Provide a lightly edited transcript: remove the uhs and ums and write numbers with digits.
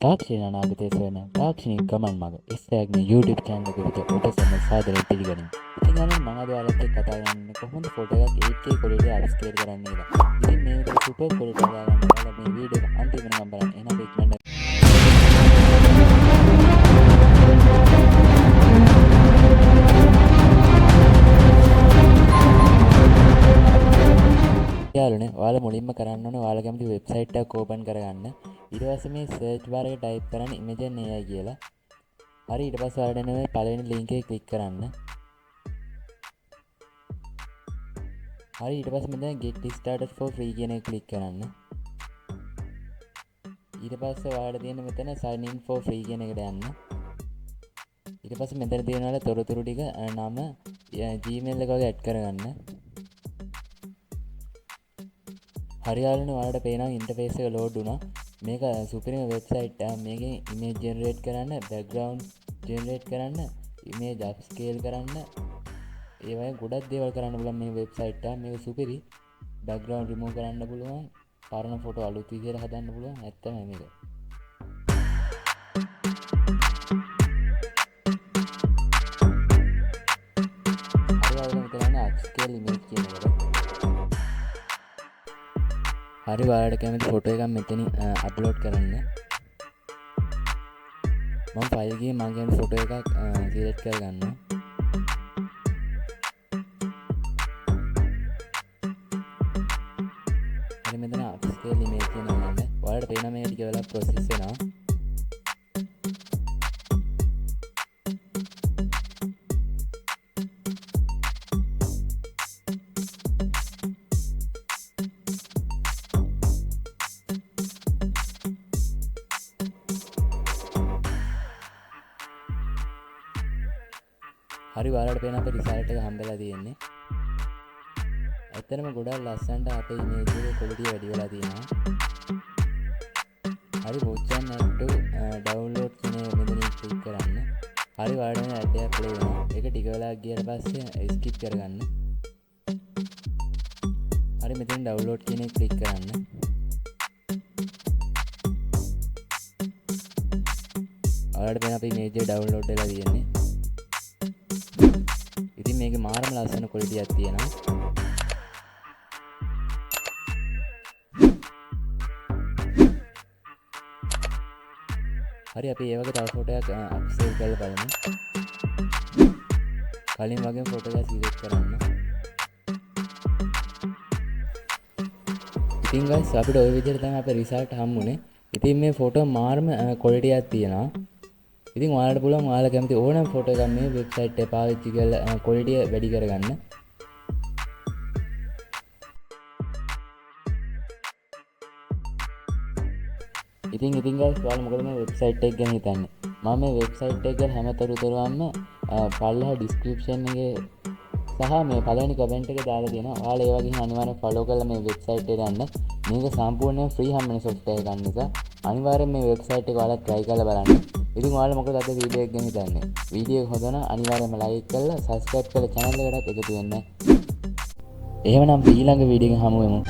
තාක්ෂණ අනාගතයේ සොයන තාක්ෂණික ගමන් මඟ ඉස්සෑග්නේ YouTube channel එක විතර ඔබ සැම සාදරයෙන් පිළිගනිමි. ඉතින් අනේ මම අද ඔයාලත් එක්ක කතා කරන්නේ කොහොමද ෆොටෝ එකක් 8K quality අප්ස්කේල් කරන්නේ කියලා. ඉතින් මේ විදිහට සුපර් quality එකක් ගන්න ඔයාලා මේ වීඩියෝ එක අන්තිම වෙනකම් බලන්න. එහෙනම් ඉක්මනට යාළුවනේ ඔයාලා මුලින්ම කරන්න ඕනේ ඔයාලා කැමති වෙබ්සයිට් එකක් ඕපන් කරගන්න. ඊට පස්සේ මේ සර්ච් බාර් එකේ ටයිප් කරන්න Imagen AI කියලා. හරි ඊට පස්සේ ඔයාලට එන මේ පළවෙනි ලින්ක් එකේ ක්ලික් කරන්න. හරි ඊට පස්සේ මෙතන get started for free කියන එක ක්ලික් කරන්න. ඊට පස්සේ ඔයාලට තියෙන මෙතන sign in for free කියන එකට යන්න. ඊට පස්සේ මෙතන තියෙන ඔයාලා තොරතුරු ටික නම Gmail එක වගේ ඇඩ් කරගන්න. හරි යාළුවනේ ඔයාලට පේනවා ඉන්ටර්ෆේස් එක ලෝඩ් වුණා. මේක සුපිරිම වෙබ්සයිට් එක. මේකෙන් ඉමේජ් ජෙනරේට් කරන්න, බෑග්ග්‍රවුන්ඩ් ජෙනරේට් කරන්න, ඉමේජ් අප්ස්කේල් කරන්න, ඒ වගේ ගොඩක් දේවල් කරන්න පුළුවන් මේ වෙබ්සයිට් එක. මේක සුපිරි. බෑග්ග්‍රවුන්ඩ් රිමූව් කරන්න පුළුවන්, පරණ ෆොටෝ අලුත් විදියට හදන්න පුළුවන්. ඇත්තම මේක. හරි යාළුවනේ මෙතන අප්ස්කේල් ඉමේජ් කියන එකට හරි ඔයාලට කැමති ෆොටෝ එකක් මෙතනින් අප්ලෝඩ් කරන්න. මම ෆයිල් එකේ මම කැමති ෆොටෝ එකක් සිලෙක්ට් කරගන්නවා. හරි මෙතන අප්ස්කේල් ඉමේජ් කියන එක ගන්න. ඔයාලට පේනවා මේ ටික වෙලා ප්‍රොසෙස් වෙනවා. හරි ඔයාලට පේන අපේ රිසල්ට් එක හම්බෙලා තියෙන්නේ. ඇත්තටම ගොඩක් ලස්සනට අපේ ඉමේජ් එකේ ක්වොලිටි වැඩි වෙලා තියෙනවා. හරි watch and add to download කියන මෙතන ක්ලික් කරන්න. හරි ඔයාලට ඇඩ් එකක් ප්ලේ වෙනවා. ඒක ටික වෙලාවක් ගියාට පස්සේ ස්කිප් කරගන්න. හරි මෙතන download කියන එක ක්ලික් කරන්න. ඔයාලට පේන අපේ ඉමේජ් එක download වෙලා තියෙන්නේ. ඉතින් මේකේ මාරම ලස්සන ක්වොලිටි එකක් තියෙනවා. හරි අපි ඒ වගේ තව ෆොටෝ එකක් අප්සේව් කරලා බලමු. කලින් වගේම ෆොටෝ එක සිලෙක්ට් කරන්න. ඉතින් guys අපිට ওই විදිහට තමයි අපේ රිසල්ට් හම්බුනේ. ඉතින් මේ ෆොටෝ මාරම ක්වොලිටි එකක් තියෙනවා. ඉතින් ඔයාලට පුළුවන් ඔයාලා කැමති ඕනෑම ෆොටෝ එකක් මේ වෙබ්සයිට් එක පාවිච්චි කරලා ක්වොලිටි වැඩි කරගන්න. ඉතින් guys ඔයාලා මොකද මේ වෙබ්සයිට් එක ගැන හිතන්නේ? මම මේ වෙබ්සයිට් එක ගැන හැමතොරතුරුවක්ම පල්ලෙහා ඩිස්ක්‍රිප්ෂන් එකේ සහ මේ පළවෙනි කමෙන්ට් එකේ දාලා තියෙනවා. ඔයාලා ඒ වගේ අනිවාර්යෙන් ෆලෝ කරලා මේ වෙබ්සයිට් එකට යන්න. මේක සම්පූර්ණයෙන් ෆ්‍රී හැමනේ සොෆ්ට්වෙයාර් එකක් නිසා අනිවාර්යෙන් මේ වෙබ්සයිට් එක ඔයාලා try කරලා බලන්න. ඉතින් ඔයාලා මොකද අද වීඩියෝ එක ගැන හිතන්නේ? වීඩියෝ එක හොඳ නම් අනිවාර්යයෙන්ම like කරලා subscribe කරලා channel එකටත් එකතු වෙන්න. එහෙමනම් ඊළඟ වීඩියෝ එකෙන් හමු වෙමු.